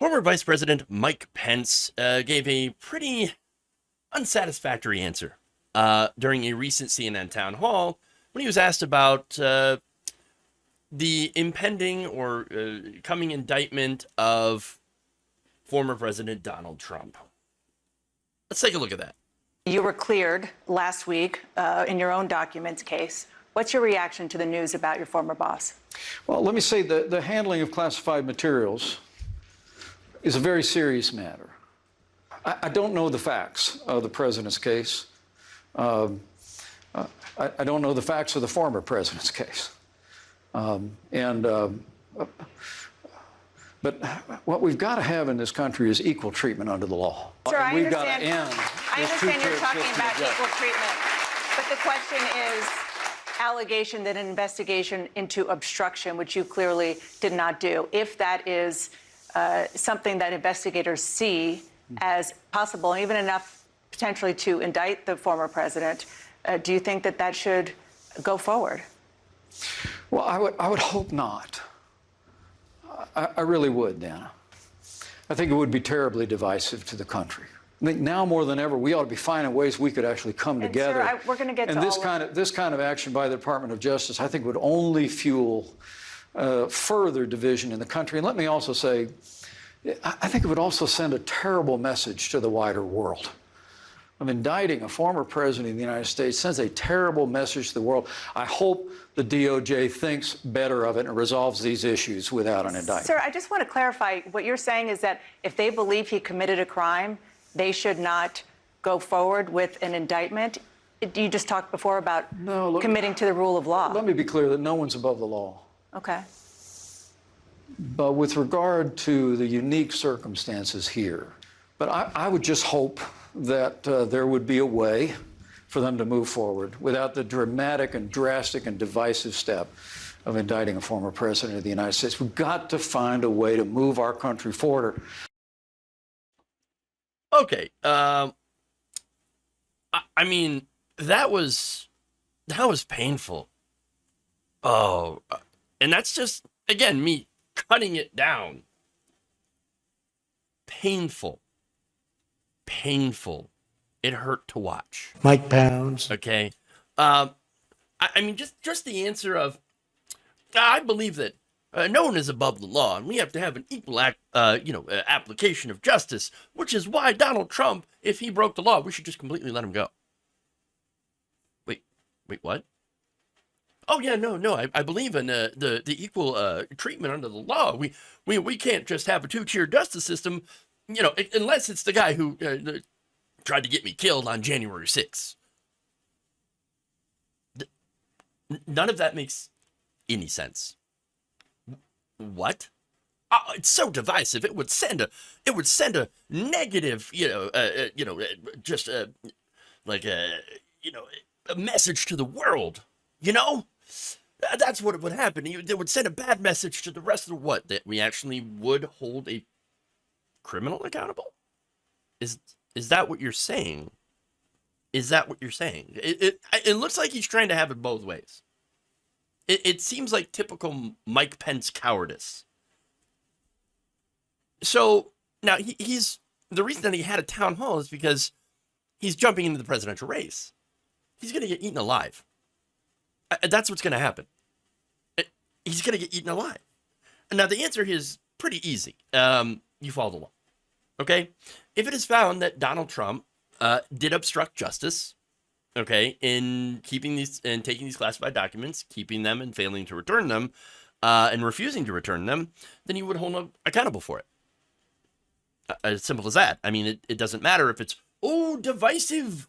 Former Vice President Mike Pence gave a pretty unsatisfactory answer during a recent CNN town hall when he was asked about the impending or coming indictment of former President Donald Trump. Let's take a look at that. You were cleared last week in your own documents case. What's your reaction to the news about your former boss? Well, let me say the handling of classified materials is a very serious matter. I don't know the facts of the president's case. I don't know the facts of the former president's case. But what we've got to have in this country is equal treatment under the law. Sir, I we've got to understand, end I this understand you're talking two-tier about system of equal treatment, but the question is allegation that an investigation into obstruction, which you clearly did not do, if that is something that investigators see as possible, and even enough potentially to indict the former president, do you think that that should go forward? Well, I would hope not. I really would, Dana. I think it would be terribly divisive to the country. I think now more than ever, we ought to be finding ways we could actually come together. Sir, we're going to get to this kind of action by the Department of Justice, I think, would only fuel further division in the country. And let me also say, I think it would also send a terrible message to the wider world. Indicting a former president of the United States sends a terrible message to the world. I hope the DOJ thinks better of it and resolves these issues without an indictment. Sir, I just want to clarify. What you're saying is that if they believe he committed a crime, they should not go forward with an indictment? You just talked before about committing to the rule of law. Let me be clear that no one's above the law. Okay. But with regard to the unique circumstances here, but I would just hope that there would be a way for them to move forward without the dramatic and drastic and divisive step of indicting a former president of the United States. We've got to find a way to move our country forward. Okay. I mean, that was painful. Oh, and that's just, again, me cutting it down. Painful. It hurt to watch. Mike Pence. Okay. I mean, just the answer of, I believe that no one is above the law, and we have to have an equal application of justice, which is why Donald Trump, if he broke the law, we should just completely let him go. Wait, what? Oh yeah, no. I believe in the equal treatment under the law. We can't just have a two-tier justice system, unless it's the guy who tried to get me killed on January 6th. None of that makes any sense. What? It's so divisive. It would send a negative, a message to the world. That's what would happen. It would send a bad message to the rest of the what? That we actually would hold a criminal accountable? Is that what you're saying? Is that what you're saying? It looks like he's trying to have it both ways. It seems like typical Mike Pence cowardice. So now he's the reason that he had a town hall is because he's jumping into the presidential race. He's going to get eaten alive. That's what's going to happen. He's going to get eaten alive. And now the answer is pretty easy. You follow the law. Okay? If it is found that Donald Trump did obstruct justice, okay, in keeping these and taking these classified documents, keeping them and failing to return them, and refusing to return them, then he would hold him accountable for it. As simple as that. I mean, it doesn't matter if it's, divisive.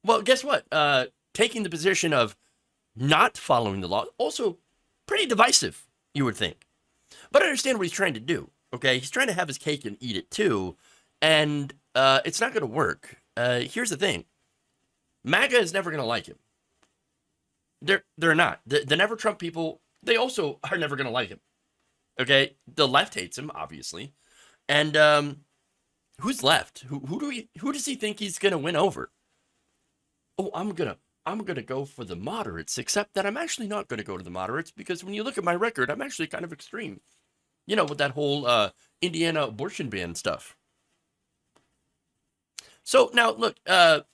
Well, guess what? Taking the position of not following the law, also pretty divisive, you would think. But I understand what he's trying to do, okay? He's trying to have his cake and eat it too, and it's not going to work. Here's the thing. MAGA is never going to like him. They're not. The Never Trump people, they also are never going to like him, okay? The left hates him, obviously. And who's left? Who does he think he's going to win over? Oh, I'm gonna go for the moderates, except that I'm actually not gonna go to the moderates because when you look at my record, I'm actually kind of extreme. You know, with that whole Indiana abortion ban stuff. So now, look, to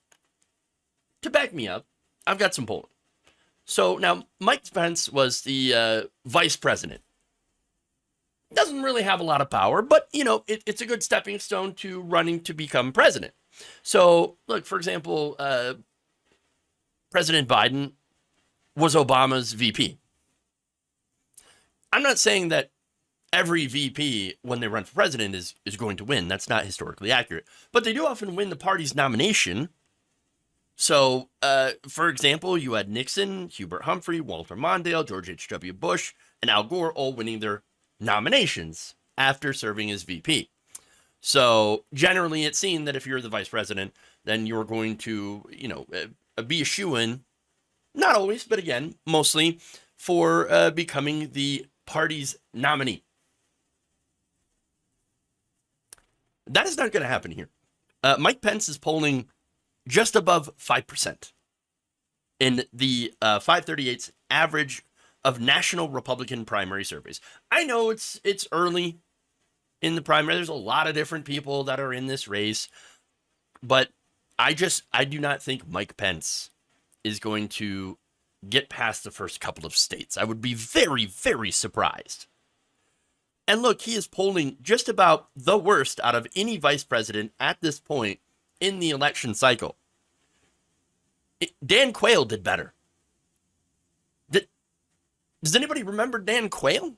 back me up, I've got some polling. So now, Mike Pence was the vice president. Doesn't really have a lot of power, but, you know, it's a good stepping stone to running to become president. So, look, for example, President Biden was Obama's VP. I'm not saying that every VP, when they run for president, is going to win. That's not historically accurate. But they do often win the party's nomination. So, for example, you had Nixon, Hubert Humphrey, Walter Mondale, George H.W. Bush, and Al Gore all winning their nominations after serving as VP. So, generally, it's seen that if you're the vice president, then you're going to, you know, be a shoo-in, not always, but again, mostly, for becoming the party's nominee. That is not going to happen here. Mike Pence is polling just above 5% in the 538's average of national Republican primary surveys. I know it's early in the primary. There's a lot of different people that are in this race, but I do not think Mike Pence is going to get past the first couple of states. I would be very, very surprised. And look, he is polling just about the worst out of any vice president at this point in the election cycle. Dan Quayle did better. Does anybody remember Dan Quayle?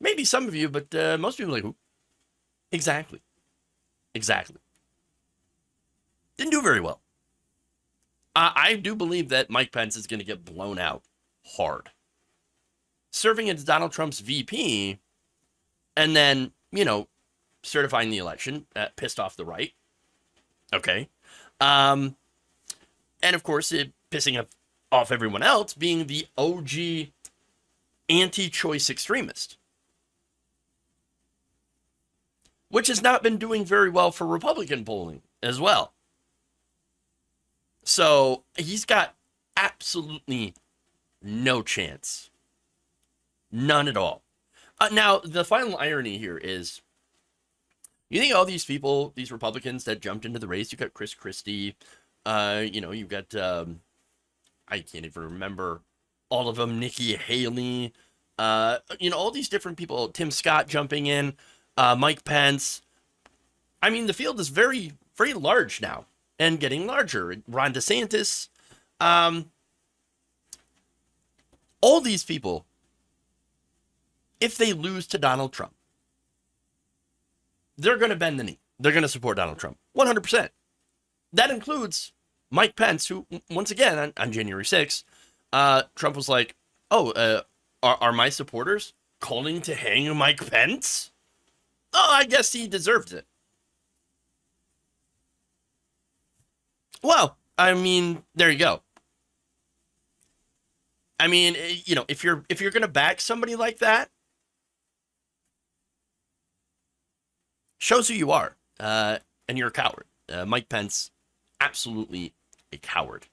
Maybe some of you, but most people are like, who? Exactly. Didn't do very well. I do believe that Mike Pence is going to get blown out hard. Serving as Donald Trump's VP, and then, you know, certifying the election, pissed off the right. Okay. And of course, pissing off everyone else, being the OG anti-choice extremist, which has not been doing very well for Republican polling as well. So he's got absolutely no chance. None at all. Now, the final irony here is, you think all these people, these Republicans that jumped into the race, you got Chris Christie, you know, you've got, I can't even remember all of them, Nikki Haley, you know, all these different people, Tim Scott jumping in, Mike Pence. I mean, the field is very, very large now and getting larger. Ron DeSantis, all these people, if they lose to Donald Trump, they're going to bend the knee. They're going to support Donald Trump 100%. That includes Mike Pence, who, once again, on January 6th, Trump was like, oh, are my supporters calling to hang Mike Pence? Oh, I guess he deserved it. Well, I mean, there you go. I mean, you know, if you're going to back somebody like that, shows who you are, and you're a coward. Mike Pence, absolutely a coward.